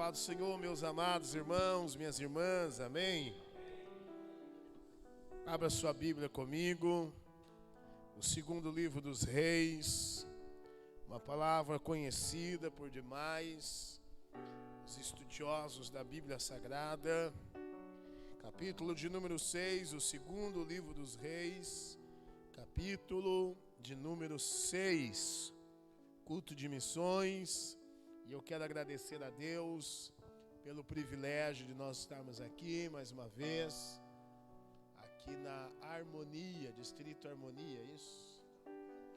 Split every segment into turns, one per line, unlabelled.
paz do Senhor, meus amados irmãos, minhas irmãs, amém? Abra sua Bíblia comigo, o segundo livro dos Reis, uma palavra conhecida por demais, os estudiosos da Bíblia Sagrada, capítulo de número 6, o segundo livro dos Reis, capítulo de número 6, culto de missões. E eu quero agradecer a Deus pelo privilégio de nós estarmos aqui mais uma vez, aqui na Harmonia, Distrito Harmonia, isso?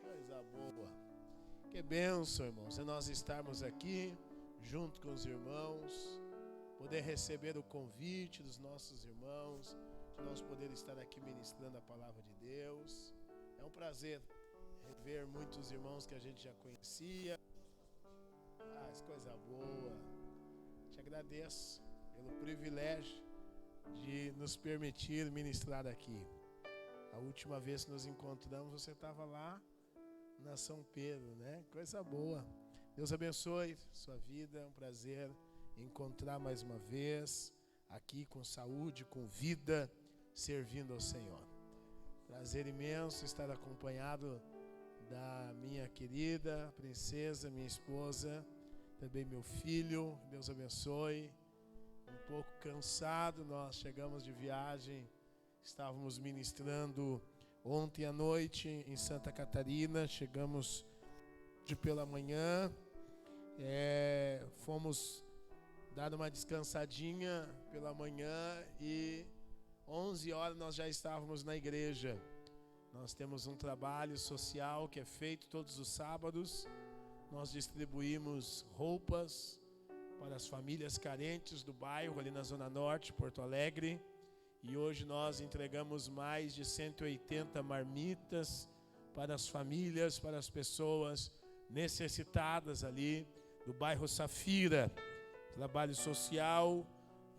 Coisa boa. Que bênção, irmãos, é nós estarmos aqui junto com os irmãos, poder receber o convite dos nossos irmãos, de nós poder estar aqui ministrando a palavra de Deus. É um prazer rever muitos irmãos que a gente já conhecia. Coisa boa. Te agradeço pelo privilégio de nos permitir ministrar aqui. A última vez que nos encontramos, você estava lá na São Pedro, né? Coisa boa. Deus abençoe sua vida. É um prazer encontrar mais uma vez aqui com saúde, com vida, servindo ao Senhor. Prazer imenso estar acompanhado da minha querida princesa, minha esposa, também meu filho. Deus abençoe. Um pouco cansado, nós chegamos de viagem, estávamos ministrando ontem à noite em Santa Catarina, chegamos de pela manhã, fomos dar uma descansadinha pela manhã e 11 horas nós já estávamos na igreja. Nós temos um trabalho social que é feito todos os sábados. Nós distribuímos roupas para as famílias carentes do bairro, ali na Zona Norte, Porto Alegre. E hoje nós entregamos mais de 180 marmitas para as famílias, para as pessoas necessitadas ali do bairro Safira. Trabalho social,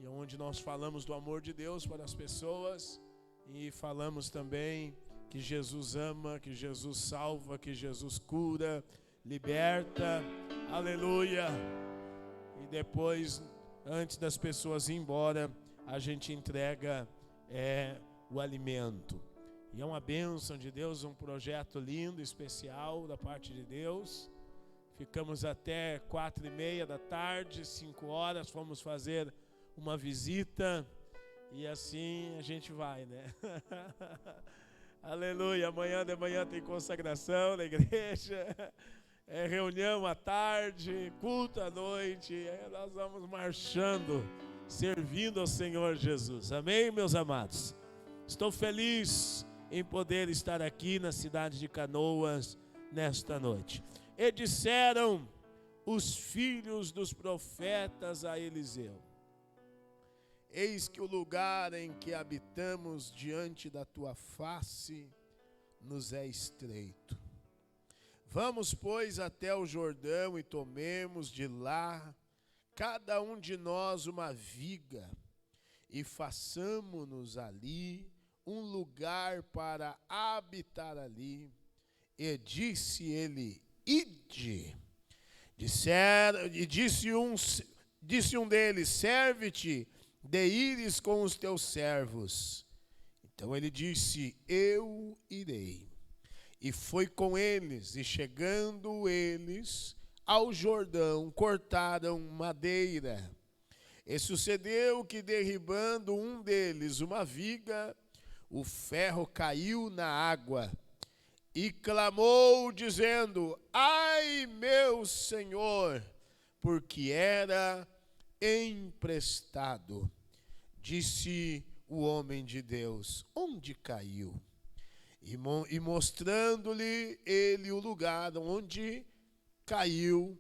e onde nós falamos do amor de Deus para as pessoas e falamos também que Jesus ama, que Jesus salva, que Jesus cura, liberta, aleluia. E depois, antes das pessoas ir embora, a gente entrega o alimento. E é uma bênção de Deus, um projeto lindo, especial da parte de Deus. Ficamos até 4:30 da tarde, 5 horas, fomos fazer uma visita e assim a gente vai, né? Aleluia, amanhã de manhã tem consagração na igreja. Reunião à tarde, culto à noite, nós vamos marchando, servindo ao Senhor Jesus. Amém, meus amados? Estou feliz em poder estar aqui na cidade de Canoas nesta noite. E disseram os filhos dos profetas a Eliseu: eis que o lugar em que habitamos diante da tua face nos é estreito. Vamos, pois, até o Jordão e tomemos de lá, cada um de nós, uma viga, e façamos-nos ali um lugar para habitar ali. E disse ele: ide. Disse um deles: serve-te de ires com os teus servos. Então ele disse: eu irei. E foi com eles, e chegando eles ao Jordão, cortaram madeira. E sucedeu que, derribando um deles uma viga, o ferro caiu na água, e clamou, dizendo: ai, meu senhor, porque era emprestado. Disse o homem de Deus: onde caiu? E mostrando-lhe ele o lugar onde caiu,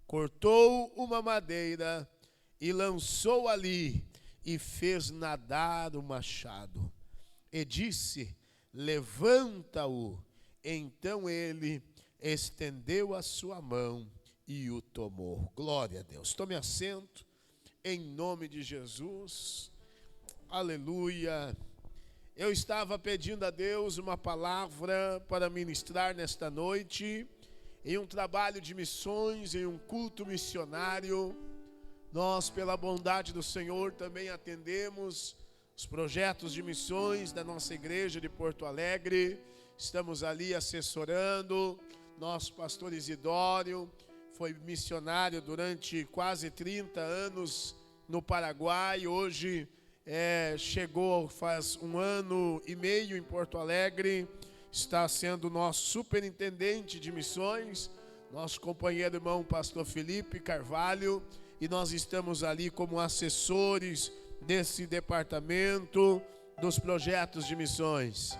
cortou uma madeira e lançou ali, e fez nadar o machado. E disse: levanta-o. Então ele estendeu a sua mão e o tomou. Glória a Deus. Tome assento, em nome de Jesus. Aleluia. Eu estava pedindo a Deus uma palavra para ministrar nesta noite, em um trabalho de missões, em um culto missionário. Nós, pela bondade do Senhor, também atendemos os projetos de missões da nossa igreja de Porto Alegre. Estamos ali assessorando. Nosso pastor Isidório foi missionário durante quase 30 anos no Paraguai. Hoje chegou faz 1 ano e meio em Porto Alegre. Está sendo nosso superintendente de missões, nosso companheiro irmão pastor Felipe Carvalho. E nós estamos ali como assessores desse departamento dos projetos de missões.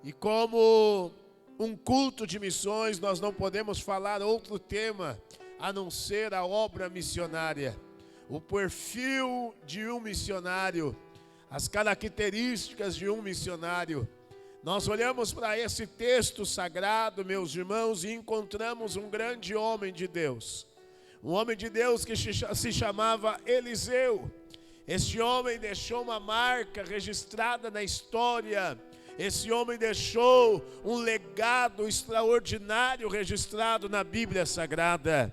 E como um culto de missões, nós não podemos falar outro tema a não ser a obra missionária. O perfil de um missionário, as características de um missionário. Nós olhamos para esse texto sagrado, meus irmãos, e encontramos um grande homem de Deus. Um homem de Deus que se chamava Eliseu. Este homem deixou uma marca registrada na história. Esse homem deixou um legado extraordinário registrado na Bíblia Sagrada.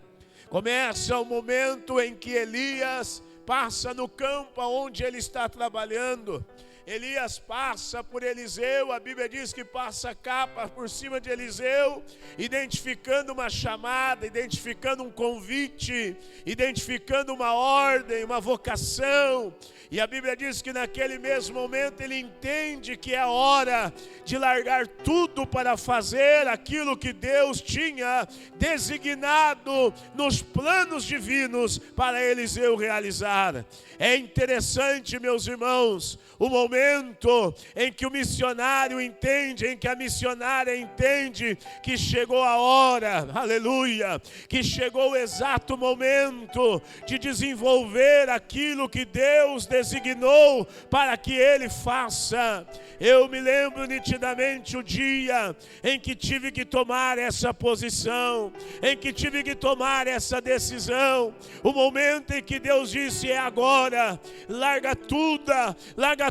Começa o momento em que Elias passa no campo onde ele está trabalhando. Elias passa por Eliseu, a Bíblia diz que passa a capa por cima de Eliseu, identificando uma chamada, identificando um convite, identificando uma ordem, uma vocação. E a Bíblia diz que naquele mesmo momento ele entende que é a hora de largar tudo para fazer aquilo que Deus tinha designado nos planos divinos para Eliseu realizar. É interessante, meus irmãos, o momento em que o missionário entende, em que a missionária entende que chegou a hora, aleluia, que chegou o exato momento de desenvolver aquilo que Deus designou para que ele faça. Eu me lembro nitidamente o dia em que tive que tomar essa posição, em que tive que tomar essa decisão, o momento em que Deus disse: é agora, larga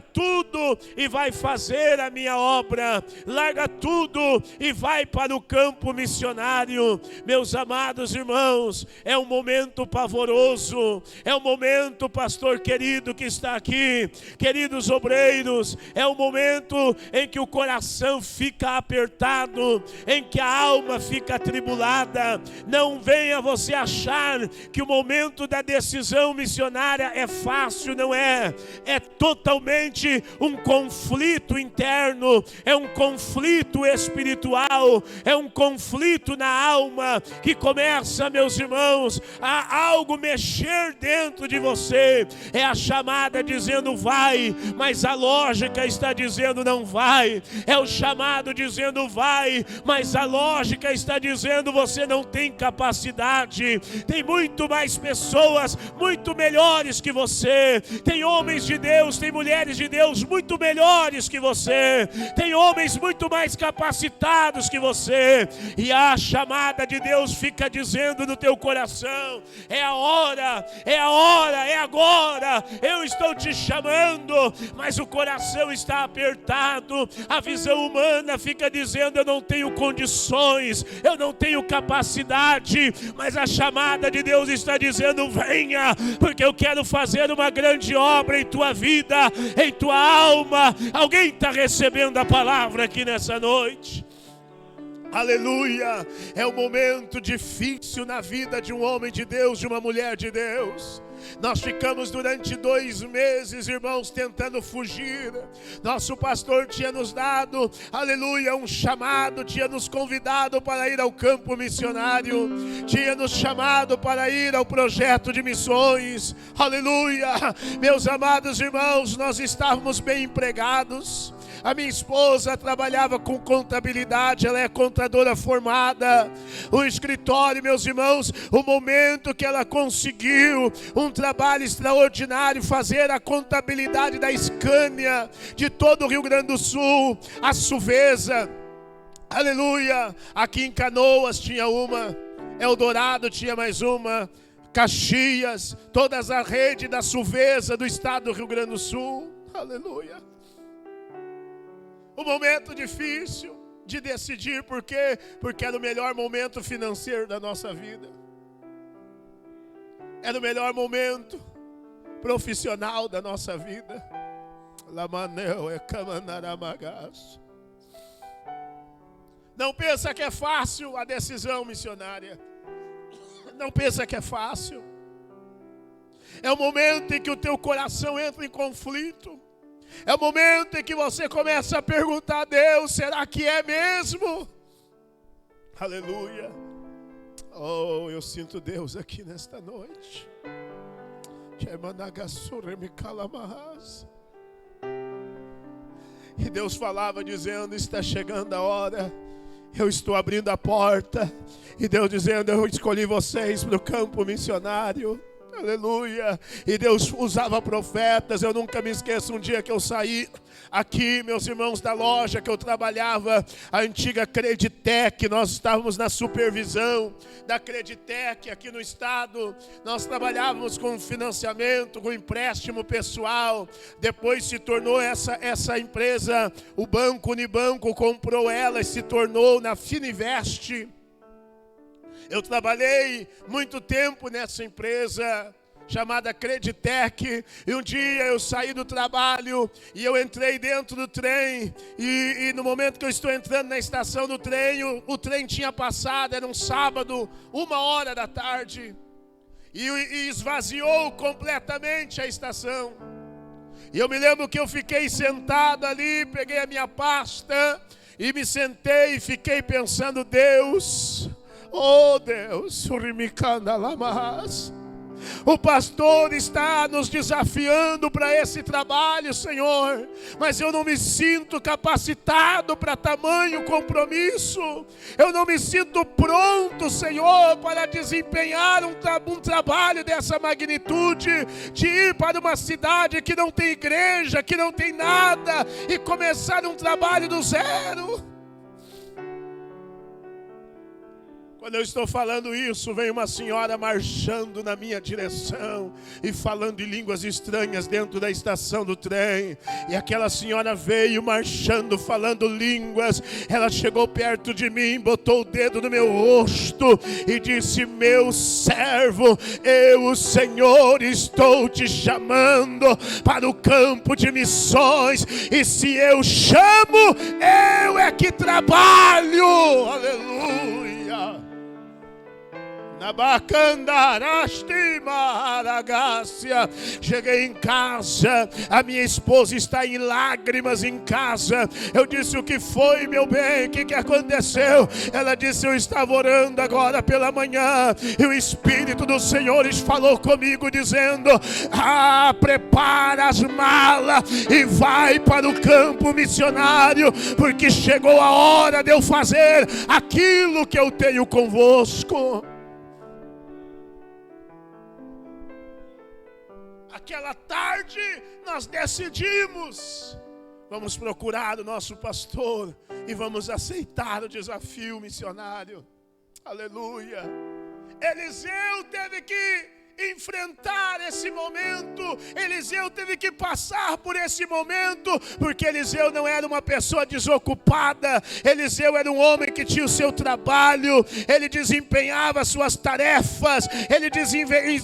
tudo e vai fazer a minha obra, larga tudo e vai para o campo missionário. Meus amados irmãos, é um momento pavoroso, é um momento, pastor querido que está aqui, queridos obreiros, é um momento em que o coração fica apertado, em que a alma fica atribulada. Não venha você achar que o momento da decisão missionária é fácil, não é. É totalmente um conflito interno, é um conflito espiritual, é um conflito na alma que começa, meus irmãos, a algo mexer dentro de você. É a chamada dizendo vai, mas a lógica está dizendo não vai. É o chamado dizendo vai, mas a lógica está dizendo você não tem capacidade. Tem muito mais pessoas muito melhores que você. Tem homens de Deus, tem mulheres de Deus muito melhores que você. Tem homens muito mais capacitados que você. E a chamada de Deus fica dizendo no teu coração: é a hora, é a hora, é agora. Eu estou te chamando, mas o coração está apertado. A visão humana fica dizendo: eu não tenho condições, eu não tenho capacidade. Mas a chamada de Deus está dizendo: venha, porque eu quero fazer uma grande obra em tua vida, em tua alma. Alguém está recebendo a palavra aqui nessa noite? Aleluia! É um momento difícil na vida de um homem de Deus, de uma mulher de Deus. Nós ficamos durante 2 meses, irmãos, tentando fugir. Nosso pastor tinha nos dado, aleluia, um chamado, tinha nos convidado para ir ao campo missionário, tinha nos chamado para ir ao projeto de missões, aleluia. Meus amados irmãos, nós estávamos bem empregados. A minha esposa trabalhava com contabilidade, ela é contadora formada. O escritório, meus irmãos, o momento que ela conseguiu um trabalho extraordinário, fazer a contabilidade da Scania, de todo o Rio Grande do Sul, a Suvesa, aleluia. Aqui em Canoas tinha uma, Eldorado tinha mais uma, Caxias, toda a rede da Suvesa do estado do Rio Grande do Sul, aleluia. Um momento difícil de decidir, por quê? Porque era o melhor momento financeiro da nossa vida. Era o melhor momento. profissional da nossa vida. Lamanel é Camanaramagas. Não pensa que é fácil a decisão missionária. Não pensa que é fácil. É o momento em que o teu coração entra em conflito. É o momento em que você começa a perguntar a Deus: será que é mesmo? Aleluia. Oh, eu sinto Deus aqui nesta noite. E Deus falava dizendo: está chegando a hora. Eu estou abrindo a porta. E Deus dizendo: eu escolhi vocês para o campo missionário. Aleluia. E Deus usava profetas. Eu nunca me esqueço um dia que eu saí aqui, meus irmãos, da loja que eu trabalhava, a antiga Creditec. Nós estávamos na supervisão da Creditec aqui no estado. Nós trabalhávamos com financiamento, com empréstimo pessoal. Depois se tornou essa empresa, o Banco Unibanco comprou ela e se tornou na Fininvest. Eu trabalhei muito tempo nessa empresa chamada Creditec, e um dia eu saí do trabalho e eu entrei dentro do trem, e no momento que eu estou entrando na estação do trem, o trem tinha passado, era um sábado, 1h da tarde, e esvaziou completamente a estação. E eu me lembro que eu fiquei sentado ali, peguei a minha pasta e me sentei e fiquei pensando: Deus, oh Deus, o pastor está nos desafiando para esse trabalho, Senhor, mas eu não me sinto capacitado para tamanho compromisso. Eu não me sinto pronto, Senhor, para desempenhar um trabalho dessa magnitude, de ir para uma cidade que não tem igreja, que não tem nada, e começar um trabalho do zero. Quando eu estou falando isso, vem uma senhora marchando na minha direção e falando em línguas estranhas dentro da estação do trem. E aquela senhora veio marchando, falando línguas. Ela chegou perto de mim, botou o dedo no meu rosto e disse: meu servo, eu, o Senhor, estou te chamando para o campo de missões. E se eu chamo, eu é que trabalho. Aleluia. Cheguei em casa, a minha esposa está em lágrimas em casa. Eu disse: o que foi, meu bem? O que aconteceu? Ela disse: eu estava orando agora pela manhã e o Espírito do Senhor falou comigo dizendo: prepara as malas e vai para o campo missionário, porque chegou a hora de eu fazer aquilo que eu tenho convosco. Aquela tarde nós decidimos: vamos procurar o nosso pastor e vamos aceitar o desafio missionário. Aleluia. Eliseu teve que enfrentar esse momento. Eliseu teve que passar por esse momento, porque Eliseu não era uma pessoa desocupada. Eliseu era um homem que tinha o seu trabalho, ele desempenhava suas tarefas, ele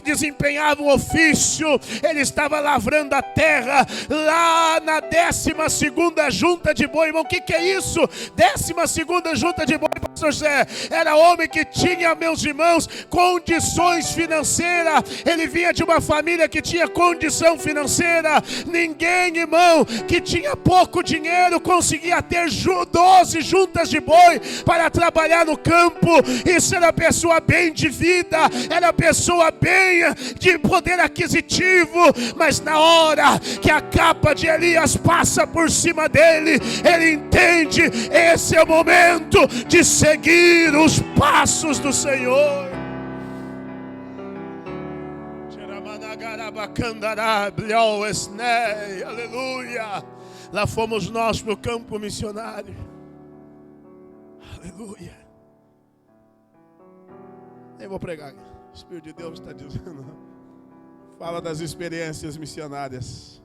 desempenhava um ofício, ele estava lavrando a terra lá na 12ª junta de boi. Irmão, o que é isso? 12ª junta de boi, pastor José? Era homem que tinha, meus irmãos, condições financeiras. Ele vinha de uma família que tinha condição financeira. Ninguém, irmão, que tinha pouco dinheiro conseguia ter 12 juntas de boi para trabalhar no campo. Isso era pessoa bem de vida, era pessoa bem de poder aquisitivo. Mas na hora que a capa de Elias passa por cima dele, ele entende: esse é o momento de seguir os passos do Senhor. Aleluia. Lá fomos nós para o campo missionário. Aleluia. Nem vou pregar. O Espírito de Deus está dizendo: fala das experiências missionárias.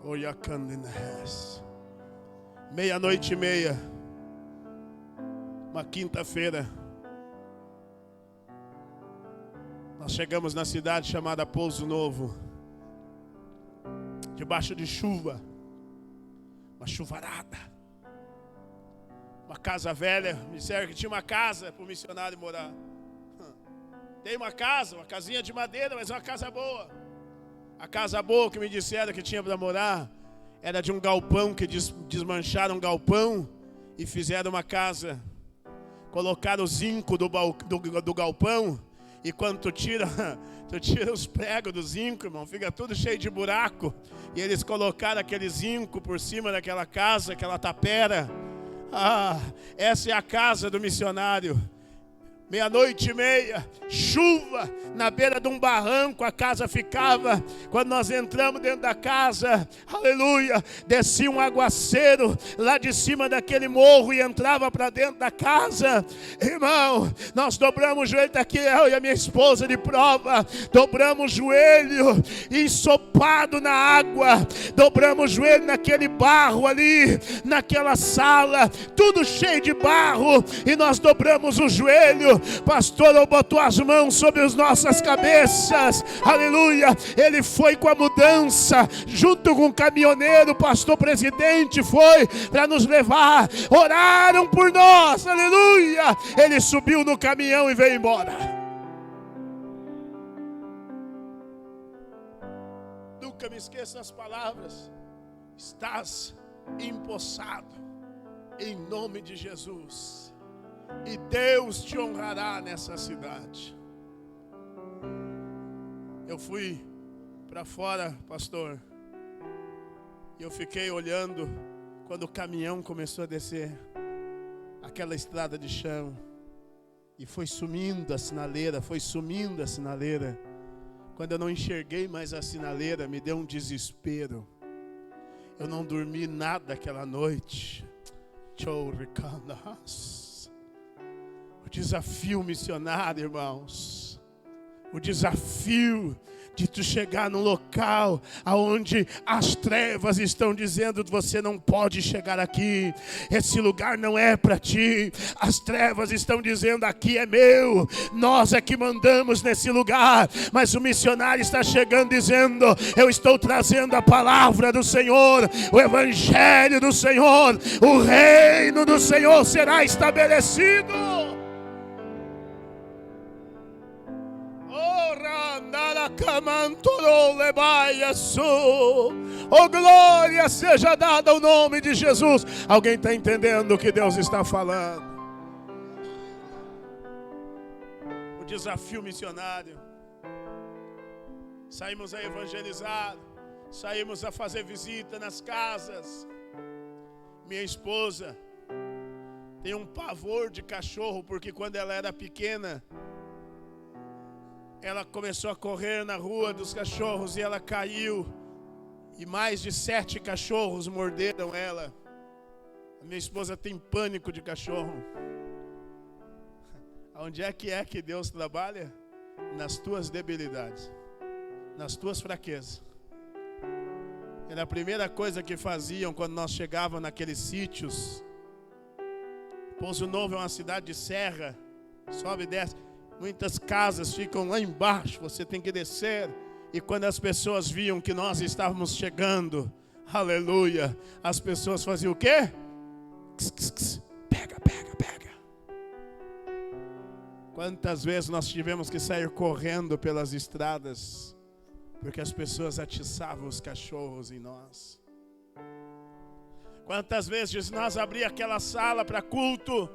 00:30, uma quinta-feira, nós chegamos na cidade chamada Pouso Novo. debaixo de chuva, uma chuvarada, uma casa velha. Me disseram que tinha uma casa para o missionário morar. Tem uma casa, uma casinha de madeira, mas é uma casa boa. A casa boa que me disseram que tinha para morar era de um galpão, que desmancharam um galpão e fizeram uma casa. Colocaram o zinco do galpão, e quando tu tira os pregos do zinco, irmão, fica tudo cheio de buraco. E eles colocaram aquele zinco por cima daquela casa, aquela tapera. Essa é a casa do missionário. 00:30, chuva, na beira de um barranco a casa ficava. Quando nós entramos dentro da casa, aleluia, descia um aguaceiro lá de cima daquele morro e entrava para dentro da casa. Irmão, nós dobramos o joelho, aqui eu e a minha esposa de prova, dobramos o joelho ensopado na água, dobramos o joelho naquele barro ali, naquela sala, tudo cheio de barro, e nós dobramos o joelho. Pastor botou as mãos sobre as nossas cabeças, aleluia. Ele foi com a mudança, junto com o caminhoneiro, o pastor presidente foi para nos levar, oraram por nós, aleluia. Ele subiu no caminhão e veio embora. Nunca me esqueça das palavras: estás empossado em nome de Jesus, e Deus te honrará nessa cidade. Eu fui para fora, pastor, e eu fiquei olhando quando o caminhão começou a descer aquela estrada de chão, e foi sumindo a sinaleira, Quando eu não enxerguei mais a sinaleira, me deu um desespero. Eu não dormi nada aquela noite. O desafio missionário, irmãos, o desafio de tu chegar num local aonde as trevas estão dizendo: você não pode chegar aqui, esse lugar não é para ti. As trevas estão dizendo: aqui é meu, nós é que mandamos nesse lugar. Mas o missionário está chegando dizendo: eu estou trazendo a palavra do Senhor, o evangelho do Senhor, o reino do Senhor será estabelecido. Oh, glória seja dada ao nome de Jesus. Alguém está entendendo o que Deus está falando? O desafio missionário. Saímos a evangelizar, saímos a fazer visita nas casas. Minha esposa tem um pavor de cachorro, porque quando ela era pequena, ela começou a correr na rua dos cachorros e ela caiu, e mais de 7 cachorros morderam ela. A minha esposa tem pânico de cachorro. Onde é que Deus trabalha? Nas tuas debilidades, nas tuas fraquezas. Era a primeira coisa que faziam quando nós chegávamos naqueles sítios. Pouso Novo é uma cidade de serra, sobe e desce. Muitas casas ficam lá embaixo, você tem que descer. E quando as pessoas viam que nós estávamos chegando, aleluia, as pessoas faziam o quê? Pega. Quantas vezes nós tivemos que sair correndo pelas estradas, porque as pessoas atiçavam os cachorros em nós. Quantas vezes nós abríamos aquela sala para culto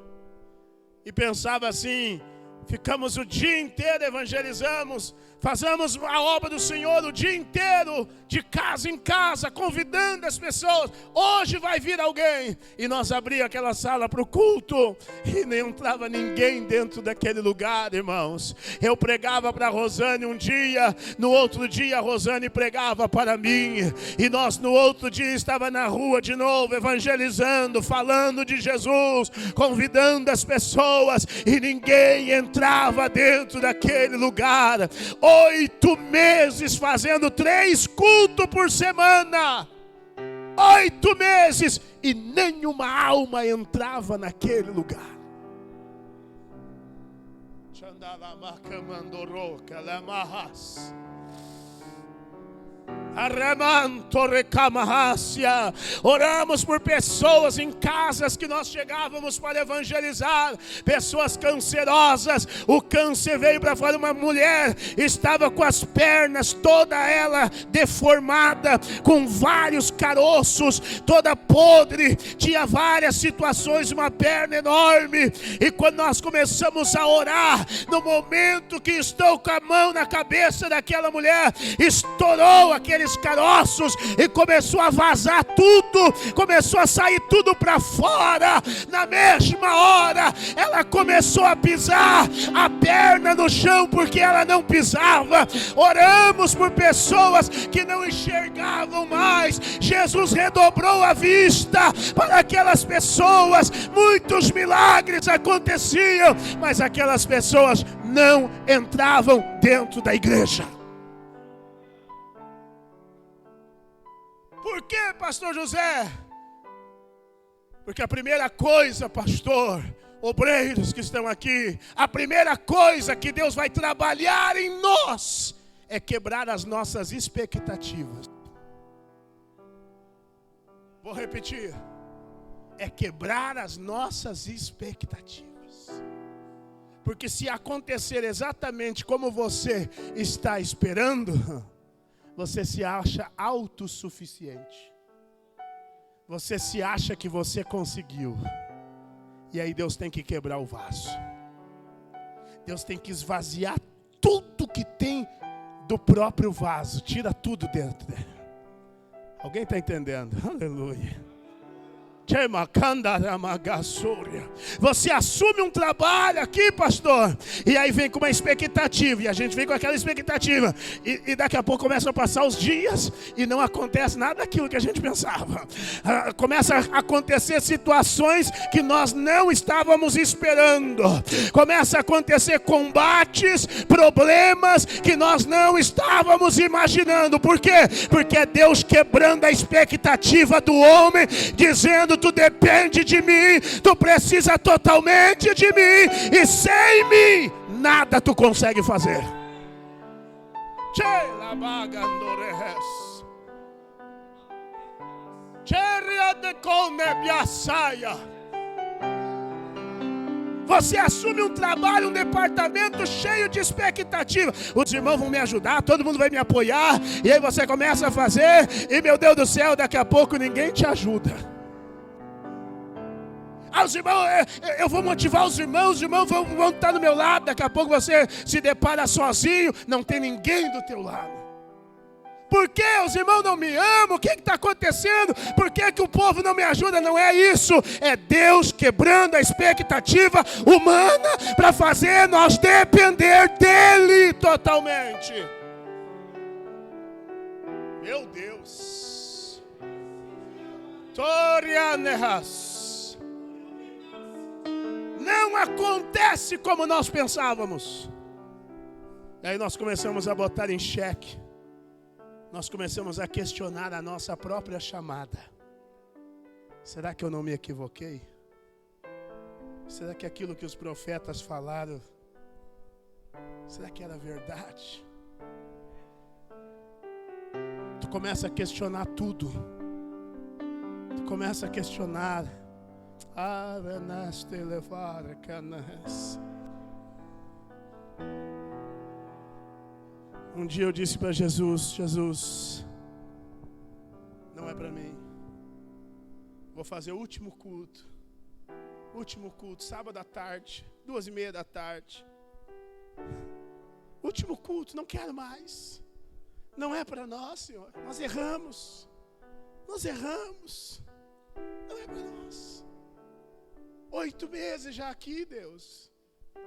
e pensava assim: ficamos o dia inteiro, evangelizamos, fazemos a obra do Senhor o dia inteiro, de casa em casa, convidando as pessoas. Hoje vai vir alguém. E nós abríamos aquela sala para o culto e nem entrava ninguém dentro daquele lugar, irmãos. Eu pregava para a Rosane um dia, no outro dia a Rosane pregava para mim. E nós no outro dia estava na rua de novo, evangelizando, falando de Jesus, convidando as pessoas, e ninguém entrava dentro daquele lugar. 8 meses fazendo 3 cultos por semana. 8 meses e nenhuma alma entrava naquele lugar. Oramos por pessoas em casas que nós chegávamos para evangelizar, pessoas cancerosas. O câncer veio para fora. Uma mulher estava com as pernas toda ela deformada, com vários caroços, toda podre, tinha várias situações, uma perna enorme. E quando nós começamos a orar, no momento que estou com a mão na cabeça daquela mulher, estourou aqueles caroços e começou a vazar tudo, começou a sair tudo para fora. Na mesma hora ela começou a pisar a perna no chão, porque ela não pisava. Oramos por pessoas que não enxergavam mais. Jesus redobrou a vista para aquelas pessoas. Muitos milagres aconteciam, mas aquelas pessoas não entravam dentro da igreja. Por que, pastor José? Porque a primeira coisa, pastor, obreiros que estão aqui, a primeira coisa que Deus vai trabalhar em nós é quebrar as nossas expectativas. Vou repetir. É quebrar as nossas expectativas. Porque se acontecer exatamente como você está esperando, você se acha autossuficiente. Você se acha que você conseguiu. E aí Deus tem que quebrar o vaso. Deus tem que esvaziar tudo que tem do próprio vaso. Tira tudo dentro dele. Alguém está entendendo? Aleluia. Você assume um trabalho aqui, pastor, e aí vem com uma expectativa, e a gente vem com aquela expectativa, e daqui a pouco começam a passar os dias e não acontece nada daquilo que a gente pensava. Começa a acontecer situações que nós não estávamos esperando. Começa a acontecer combates, problemas que nós não estávamos imaginando. Por quê? Porque é Deus quebrando a expectativa do homem, dizendo: tu depende de mim, tu precisa totalmente de mim, e sem mim nada tu consegue fazer. Você assume um trabalho, um departamento cheio de expectativa. Os irmãos vão me ajudar, todo mundo vai me apoiar, e aí você começa a fazer, e meu Deus do céu, daqui a pouco ninguém te ajuda. Os irmãos, eu vou motivar os irmãos vão estar do meu lado. Daqui a pouco você se depara sozinho, não tem ninguém do teu lado. Por que os irmãos não me amam? O que está acontecendo? Por que o povo não me ajuda? Não é isso, é Deus quebrando a expectativa humana para fazer nós depender dEle totalmente. Meu Deus. Torianerras. Não acontece como nós pensávamos. E aí nós começamos a botar em xeque. Nós começamos a questionar a nossa própria chamada. Será que eu não me equivoquei? Será que aquilo que os profetas falaram, será que era verdade? Tu começa a questionar tudo. Tu começa a questionar. Um dia eu disse para Jesus, não é para mim. Vou fazer o último culto, sábado à tarde, 2:30. Último culto, não quero mais. Não é para nós, Senhor. Nós erramos. Não é para nós. 8 meses já aqui, Deus.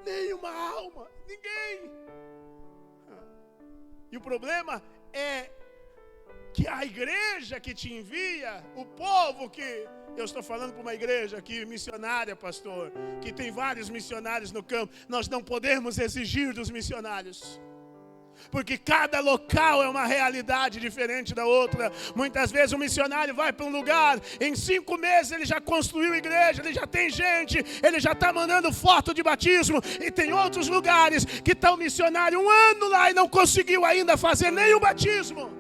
Nenhuma alma, ninguém. E o problema é que a igreja que te envia, o povo que... Eu estou falando para uma igreja aqui, missionária, pastor, que tem vários missionários no campo. Nós não podemos exigir dos missionários. Porque cada local é uma realidade diferente da outra. Muitas vezes um missionário vai para um lugar, em 5 meses ele já construiu igreja, ele já tem gente, ele já está mandando foto de batismo. E tem outros lugares que está um missionário 1 ano lá e não conseguiu ainda fazer nem o batismo.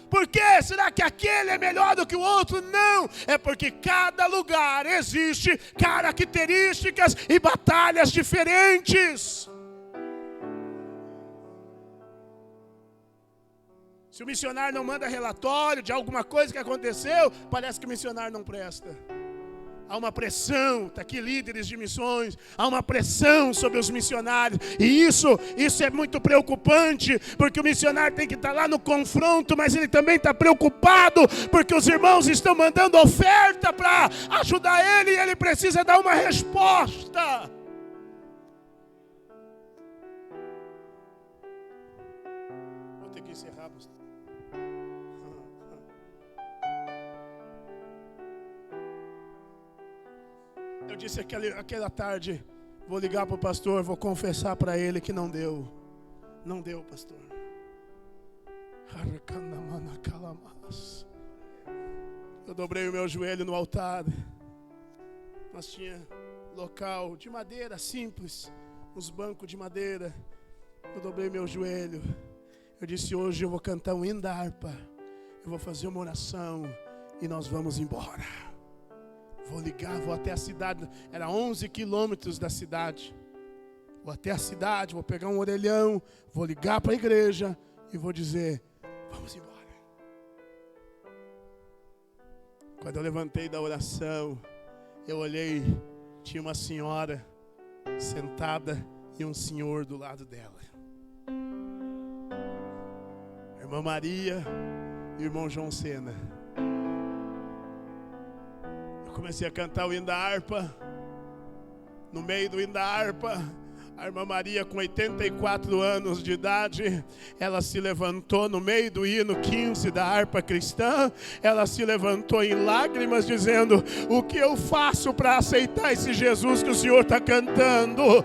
Por quê? Será que aquele é melhor do que o outro? Não, é porque cada lugar existe características e batalhas diferentes. Se o missionário não manda relatório de alguma coisa que aconteceu, parece que o missionário não presta. Há uma pressão, está aqui líderes de missões, há uma pressão sobre os missionários. E isso é muito preocupante, porque o missionário tem que estar lá no confronto, mas ele também está preocupado, porque os irmãos estão mandando oferta para ajudar ele, e ele precisa dar uma resposta. Vou ter que encerrar, pastor. Eu disse aquela tarde, vou ligar para o pastor, vou confessar para ele que não deu. Não deu, pastor. Eu dobrei o meu joelho no altar. Nós tinha local de madeira simples, uns bancos de madeira. Eu dobrei meu joelho. Eu disse, hoje eu vou cantar um hino da harpa. Eu vou fazer uma oração e nós vamos embora. Vou ligar, vou até a cidade. Era 11 quilômetros da cidade. Vou até a cidade, vou pegar um orelhão, vou ligar para a igreja e vou dizer, vamos embora. Quando eu levantei da oração, eu olhei, tinha uma senhora sentada e um senhor do lado dela. A irmã Maria e o irmão João Sena. Comecei a cantar o hino da harpa. No meio do hino da harpa, a irmã Maria, com 84 anos de idade, ela se levantou no meio do hino 15 da harpa cristã. Ela se levantou em lágrimas, dizendo, o que eu faço para aceitar esse Jesus que o Senhor está cantando?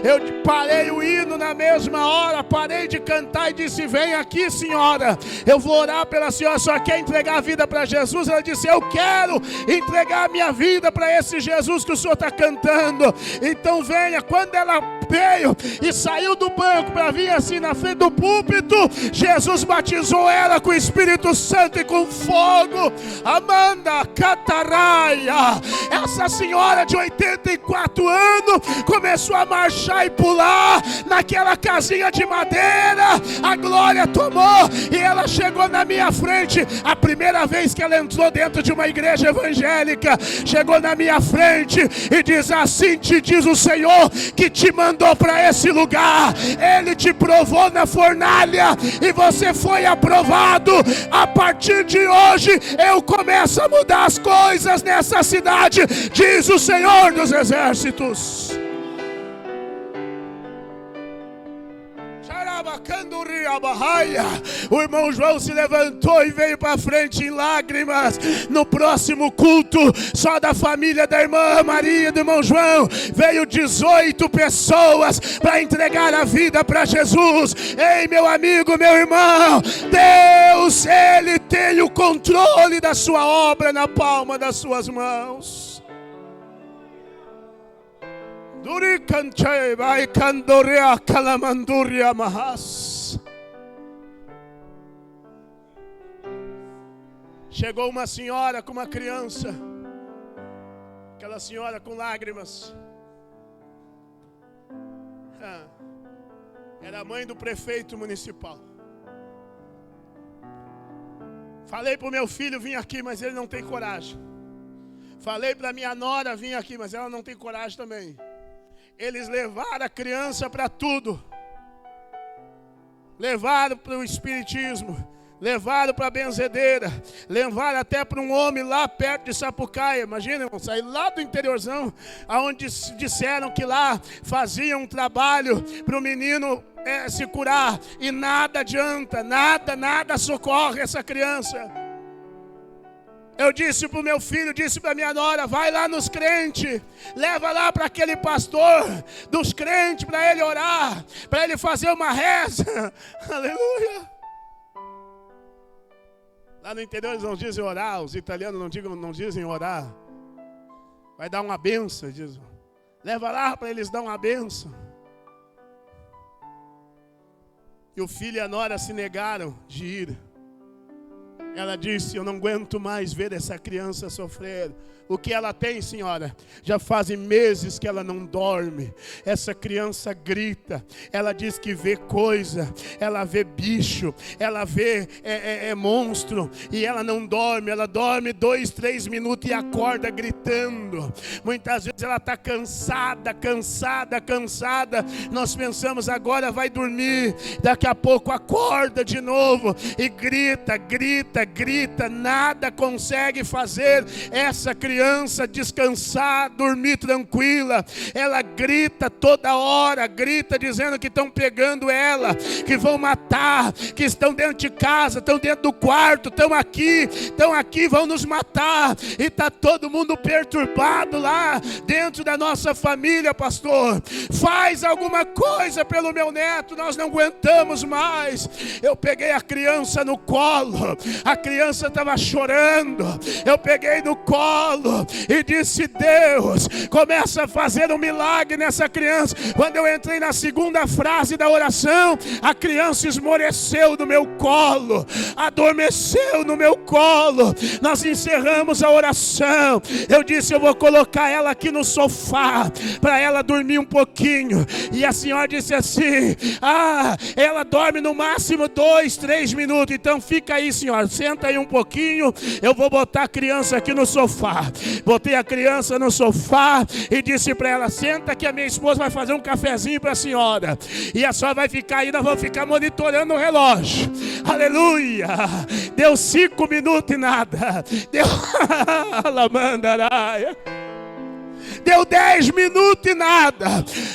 Eu parei o hino na mesma hora, parei de cantar e disse, vem aqui, senhora, eu vou orar pela senhora. Só quer entregar a vida para Jesus? Ela disse, eu quero entregar a minha vida para esse Jesus que o Senhor está cantando. Então venha. Quando ela veio e saiu do banco para vir assim na frente do púlpito, Jesus batizou ela com o Espírito Santo e com fogo. Amanda Cataraia, essa senhora de 84 anos começou a marchar e pular naquela casinha de madeira. A glória tomou e ela chegou na minha frente. A primeira vez que ela entrou dentro de uma igreja evangélica, chegou na minha frente e diz, assim te diz o Senhor que te mandou para esse lugar. Ele te provou na fornalha e você foi aprovado. A partir de hoje eu começo a mudar as coisas nessa cidade, diz o Senhor dos Exércitos. O irmão João se levantou e veio para frente em lágrimas. No próximo culto, só da família da irmã Maria e do irmão João, veio 18 pessoas para entregar a vida para Jesus. Ei, meu amigo, meu irmão, Deus, Ele tem o controle da sua obra na palma das suas mãos. Chegou uma senhora com uma criança, aquela senhora com lágrimas. Era a mãe do prefeito municipal. Falei para o meu filho vir aqui, mas ele não tem coragem. Falei para minha nora vir aqui, mas ela não tem coragem também. Eles levaram a criança para tudo. Levaram para o espiritismo, levaram para a benzedeira, levaram até para um homem lá perto de Sapucaia. Imagina, irmão, sair lá do interiorzão, aonde disseram que lá faziam um trabalho para o menino se curar, e nada adianta, nada socorre essa criança. Eu disse para o meu filho, disse para minha nora, vai lá nos crentes, leva lá para aquele pastor dos crentes, para ele orar, para ele fazer uma reza. Aleluia. Lá no interior eles não dizem orar, os italianos não dizem orar. Vai dar uma benção, diz. Leva lá para eles dar uma benção. E o filho e a nora se negaram de ir. Ela disse: eu não aguento mais ver essa criança sofrer. O que ela tem, senhora? Já fazem meses que ela não dorme. Essa criança grita. Ela diz que vê coisa. Ela vê bicho. Ela vê monstro. E ela não dorme. Ela dorme 2, 3 minutos e acorda gritando. Muitas vezes ela está cansada. Nós pensamos: agora vai dormir. Daqui a pouco acorda de novo. E grita. Nada consegue fazer essa criança descansar, dormir tranquila. Ela grita toda hora, dizendo que estão pegando ela, que vão matar, que estão dentro de casa, estão dentro do quarto, estão aqui, vão nos matar. E está todo mundo perturbado lá dentro da nossa família, pastor. Faz alguma coisa pelo meu neto, nós não aguentamos mais. Eu peguei a criança no colo, a criança estava chorando, eu peguei no colo e disse: Deus, começa a fazer um milagre nessa criança. Quando eu entrei na segunda frase da oração, a criança esmoreceu no meu colo, adormeceu no meu colo. Nós encerramos a oração. Eu disse: eu vou colocar ela aqui no sofá para ela dormir um pouquinho. E a senhora disse assim: ela dorme no máximo 2, 3 minutos. Então fica aí, senhora, senta aí um pouquinho, eu vou botar a criança aqui no sofá. Botei a criança no sofá e disse para ela: senta que a minha esposa vai fazer um cafezinho para a senhora. E a senhora vai ficar aí, nós vamos ficar monitorando o relógio. Aleluia! Deu 5 minutos e nada. Deu 10 minutos e nada.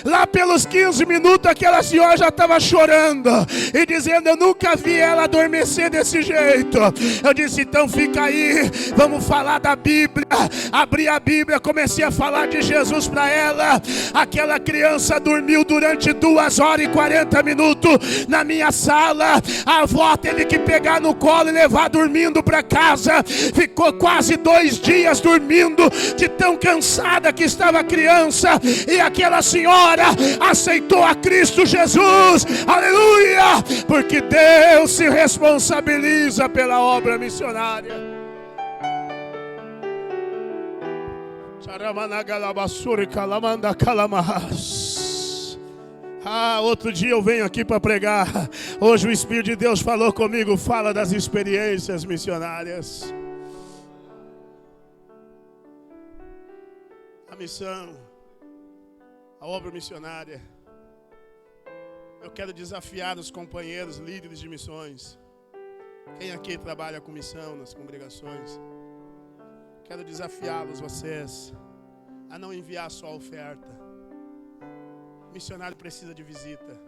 Lá pelos 15 minutos aquela senhora já estava chorando e dizendo: eu nunca vi ela adormecer desse jeito. Eu disse: então fica aí, vamos falar da Bíblia. Abri a Bíblia, comecei a falar de Jesus para ela. Aquela criança dormiu durante 2 horas e 40 minutos na minha sala. A avó teve que pegar no colo e levar dormindo para casa. Ficou quase 2 dias dormindo, de tão cansada que estava a criança. E aquela senhora aceitou a Cristo Jesus. Aleluia! Porque Deus se responsabiliza pela obra missionária. Outro dia eu venho aqui para pregar. Hoje o Espírito de Deus falou comigo. Fala das experiências missionárias. A missão, a obra missionária. Eu quero desafiar os companheiros líderes de missões. Quem aqui trabalha com missão nas congregações? Quero desafiá-los, vocês, a não enviar só a oferta. Missionário precisa de visita.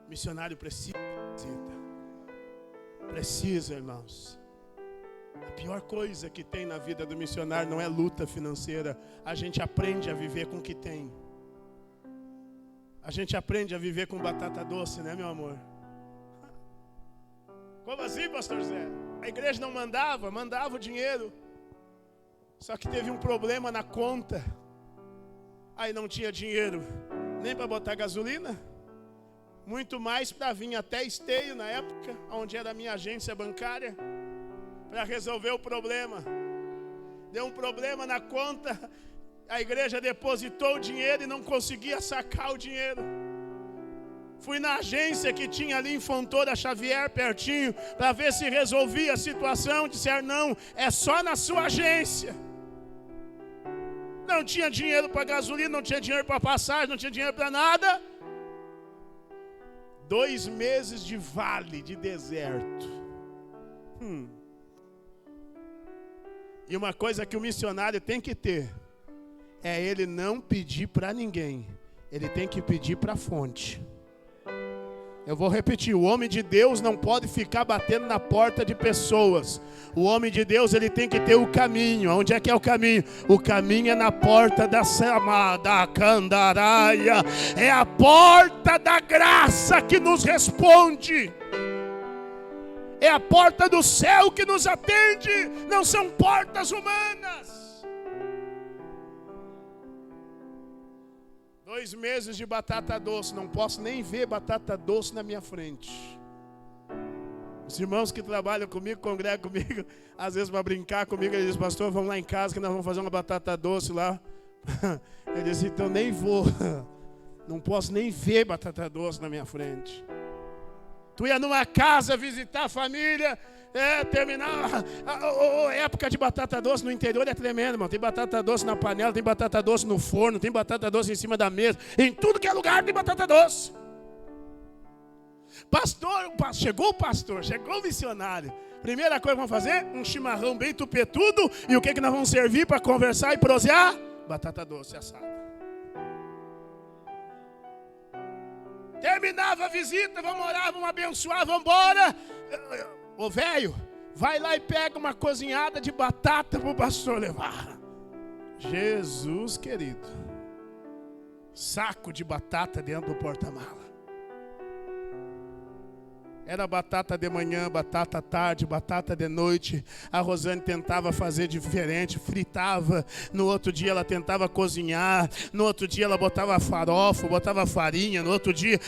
Missionário precisa de visita. Precisa, irmãos. A pior coisa que tem na vida do missionário não é luta financeira. A gente aprende a viver com o que tem. A gente aprende a viver com batata doce, né, meu amor? Como assim, pastor Zé? A igreja não mandava o dinheiro. Só que teve um problema na conta. Aí não tinha dinheiro nem para botar gasolina, muito mais para vir até Esteio, na época, onde era a minha agência bancária, para resolver o problema. Deu um problema na conta, a igreja depositou o dinheiro e não conseguia sacar o dinheiro. Fui na agência que tinha ali em Fontoura Xavier, pertinho, para ver se resolvia a situação. Disseram: não, é só na sua agência. Não tinha dinheiro para gasolina, não tinha dinheiro para passagem, não tinha dinheiro para nada. 2 meses de vale, de deserto. E uma coisa que o missionário tem que ter é ele não pedir para ninguém. Ele tem que pedir para a fonte. Eu vou repetir: o homem de Deus não pode ficar batendo na porta de pessoas. O homem de Deus, ele tem que ter o caminho. Onde é que é o caminho? O caminho é na porta da Samada Candaraia. É a porta da graça que nos responde. É a porta do céu que nos atende. Não são portas humanas. 2 meses de batata doce, não posso nem ver batata doce na minha frente. Os irmãos que trabalham comigo, congregam comigo, às vezes para brincar comigo, eles dizem: pastor, vamos lá em casa que nós vamos fazer uma batata doce lá. Eu disse: então nem vou, não posso nem ver batata doce na minha frente. Tu ia numa casa visitar a família, terminar a época de batata doce no interior é tremendo, irmão. Tem batata doce na panela, tem batata doce no forno, tem batata doce em cima da mesa, em tudo que é lugar tem batata doce. Chegou o pastor, chegou o missionário. Primeira coisa que vamos fazer, um chimarrão bem tupetudo. E o que nós vamos servir para conversar e prosear? Batata doce assada. Terminava a visita, vamos orar, vamos abençoar, vamos embora. Ô velho, vai lá e pega uma cozinhada de batata para o pastor levar. Jesus querido. Saco de batata dentro do porta-mala. Era batata de manhã, batata à tarde, batata de noite. A Rosane tentava fazer diferente, fritava. No outro dia ela tentava cozinhar. No outro dia ela botava farofa, botava farinha. No outro dia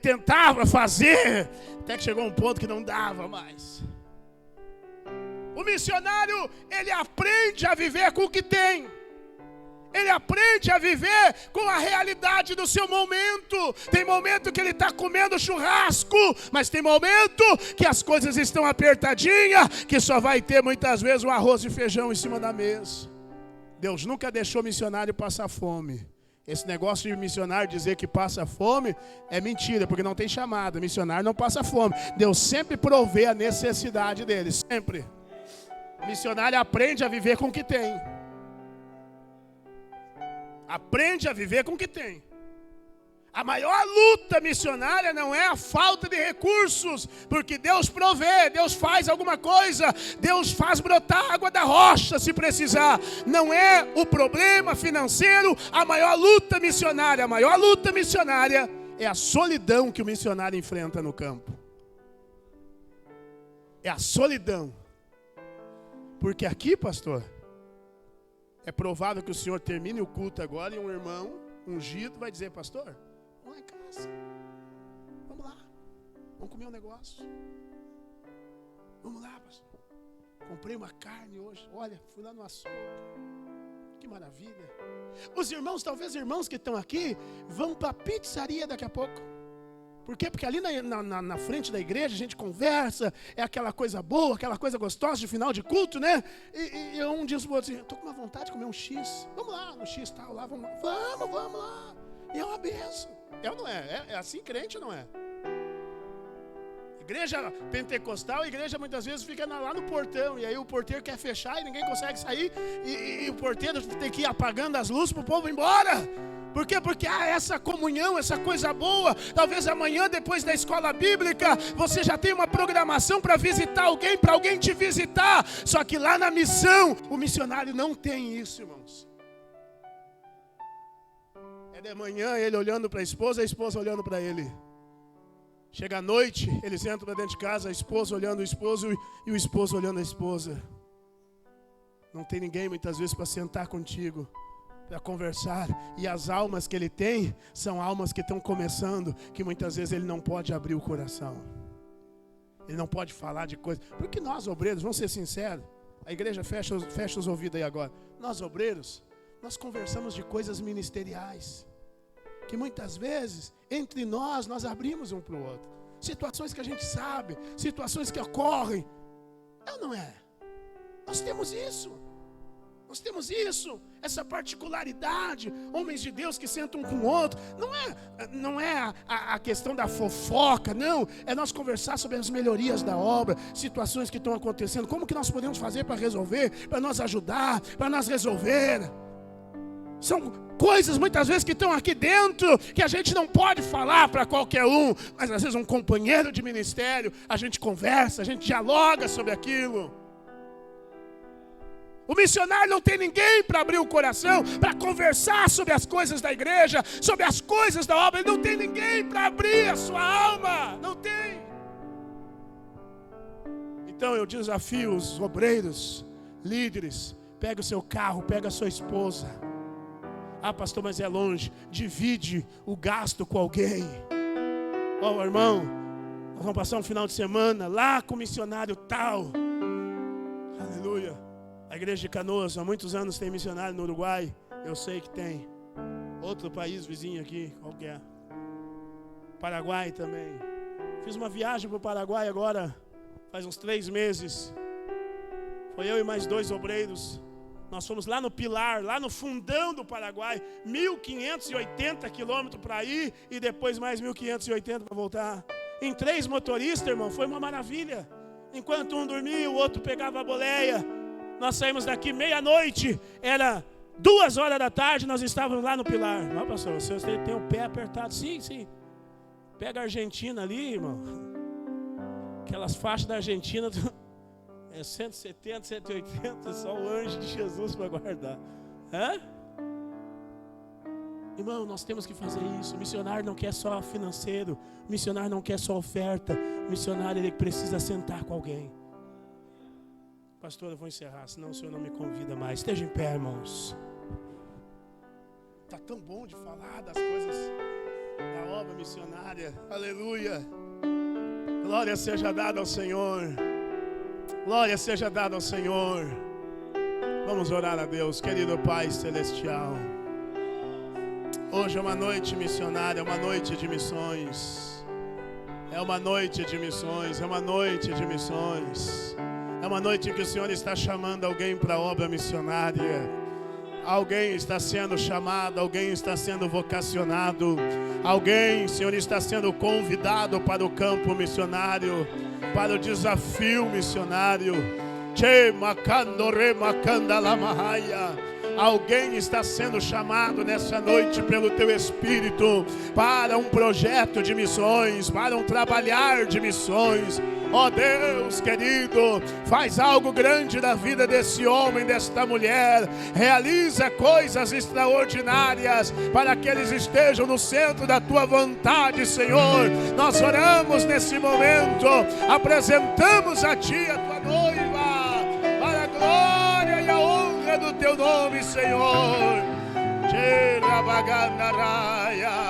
tentava fazer. Até que chegou um ponto que não dava mais. O missionário, ele aprende a viver com o que tem. Ele aprende a viver com a realidade do seu momento. Tem momento que ele está comendo churrasco, mas tem momento que as coisas estão apertadinhas, que só vai ter muitas vezes um arroz e feijão em cima da mesa. Deus nunca deixou missionário passar fome. Esse negócio de missionário dizer que passa fome é mentira, porque não tem chamada. Missionário não passa fome. Deus sempre provê a necessidade dele, sempre. Missionário aprende a viver com o que tem. Aprende a viver com o que tem. A maior luta missionária não é a falta de recursos, porque Deus provê, Deus faz alguma coisa, Deus faz brotar água da rocha se precisar. Não é o problema financeiro a maior luta missionária. A maior luta missionária é a solidão que o missionário enfrenta no campo. É a solidão. Porque aqui, pastor, é provável que o senhor termine o culto agora e um irmão ungido vai dizer: pastor, vamos lá em casa, vamos lá, vamos comer um negócio, vamos lá, pastor, comprei uma carne hoje, olha, fui lá no açougue, que maravilha. Os irmãos, talvez irmãos que estão aqui, vão para a pizzaria daqui a pouco. Por quê? Porque ali na frente da igreja a gente conversa, é aquela coisa boa, aquela coisa gostosa de final de culto, né? E um diz pro outro assim: estou com uma vontade de comer um X. Vamos lá, no X tal, lá, vamos lá. E é uma benção. É ou não é? É assim crente ou não é? Igreja pentecostal, a igreja muitas vezes fica lá no portão, e aí o porteiro quer fechar e ninguém consegue sair, e o porteiro tem que ir apagando as luzes para o povo ir embora. Por quê? Porque há essa comunhão, essa coisa boa. Talvez amanhã, depois da escola bíblica, você já tenha uma programação para visitar alguém, para alguém te visitar. Só que lá na missão, o missionário não tem isso, irmãos. É de manhã ele olhando para a esposa olhando para ele. Chega à noite, eles entram para dentro de casa, a esposa olhando o esposo e o esposo olhando a esposa. Não tem ninguém muitas vezes para sentar contigo, para conversar. E as almas que ele tem são almas que estão começando, que muitas vezes ele não pode abrir o coração. Ele não pode falar de coisas. Porque nós obreiros, vamos ser sinceros, a igreja fecha os ouvidos aí agora. Nós obreiros, nós conversamos de coisas ministeriais, que muitas vezes, entre nós abrimos um para o outro. Situações que a gente sabe, situações que ocorrem. É ou não é? Nós temos isso, essa particularidade, homens de Deus que sentam um com o outro. Não é a questão da fofoca, não. É nós conversar sobre as melhorias da obra, situações que estão acontecendo, como que nós podemos fazer para resolver, para nós ajudar, para nós resolver. São coisas muitas vezes que estão aqui dentro, que a gente não pode falar para qualquer um, mas às vezes um companheiro de ministério, a gente conversa, a gente dialoga sobre aquilo. O missionário não tem ninguém para abrir o coração, para conversar sobre as coisas da igreja, sobre as coisas da obra. Ele não tem ninguém para abrir a sua alma, não tem. Então eu desafio os obreiros, líderes, pega o seu carro, pega a sua esposa,
Ah, pastor, mas é longe. Divide o gasto com alguém. Ó, irmão, nós vamos passar um final de semana lá com o missionário tal. Aleluia. A igreja de Canoas, há muitos anos tem missionário no Uruguai. Eu sei que tem. Outro país vizinho aqui, qual que é? Paraguai também. Fiz uma viagem para o Paraguai agora, faz uns 3 meses. Foi eu e mais 2 obreiros. Nós fomos lá no Pilar, lá no fundão do Paraguai. 1.580 quilômetros para ir e depois mais 1.580 para voltar. Em 3 motoristas, irmão, foi uma maravilha. Enquanto um dormia, o outro pegava a boleia. Nós saímos daqui meia-noite, era 2 horas da tarde, nós estávamos lá no Pilar. Não, pastor, você tem o pé apertado. Sim, sim. Pega a Argentina ali, irmão. Aquelas faixas da Argentina, é 170, 180, só o anjo de Jesus para guardar. Hã? Irmão, nós temos que fazer isso. O missionário não quer só financeiro. O missionário não quer só oferta. O missionário, ele precisa sentar com alguém. Pastor, eu vou encerrar, senão o senhor não me convida mais. Esteja em pé, irmãos.
Está tão bom de falar das coisas da obra missionária. Aleluia. Glória seja dada ao Senhor. Glória seja dada ao Senhor. Vamos orar a Deus, querido Pai Celestial. Hoje é uma noite missionária, é uma noite de missões. É uma noite de missões, é uma noite de missões. É uma noite em que o Senhor está chamando alguém para a obra missionária. Alguém está sendo chamado, alguém está sendo vocacionado. Alguém, Senhor, está sendo convidado para o campo missionário, para o desafio missionário. Alguém está sendo chamado nessa noite pelo Teu Espírito para um projeto de missões, para um trabalhar de missões. Ó Deus querido, faz algo grande na vida desse homem, desta mulher. Realiza coisas extraordinárias para que eles estejam no centro da Tua vontade, Senhor. Nós oramos nesse momento, apresentamos a Ti a Tua noiva, para a glória e a honra do Teu nome, Senhor. Tira bagandaraya.